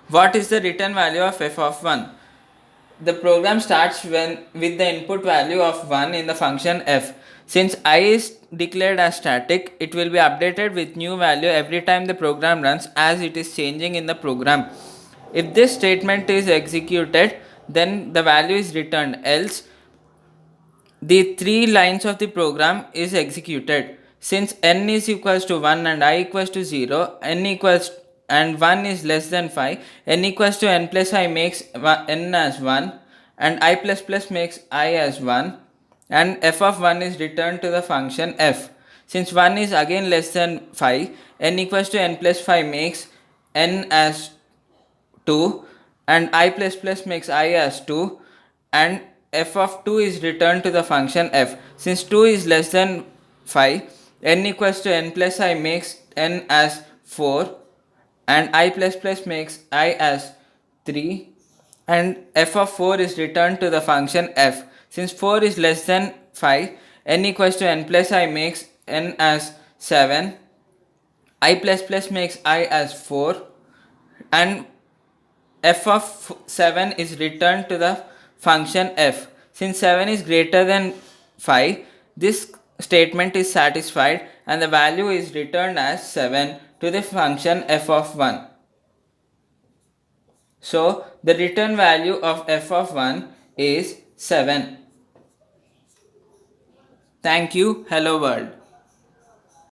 What is the return value of f of 1? The program starts with the input value of 1 in the function f. Since I is declared as static, it will be updated with new value every time the program runs as it is changing in the program. If this statement is executed, then the value is returned, else the three lines of the program is executed. Since n is equals to 1 and I equals to 0, n equals and 1 is less than 5, n equals to n plus I makes n as 1 and I plus plus makes I as 1, and f of 1 is returned to the function f. Since 1 is again less than 5, n equals to n plus 5 makes n as 2 and I plus plus makes I as 2, and f of 2 is returned to the function f. Since 2 is less than 5, n equals to n plus I makes n as 4 and I plus plus makes I as 3, and f of 4 is returned to the function f. Since 4 is less than 5, n equals to n plus I makes n as 7, I plus plus makes I as 4, and f of 7 is returned to the function f. Since 7 is greater than 5, this statement is satisfied and the value is returned as 7 to the function f of 1. So the return value of f of 1 is 7. Thank you. Hello world.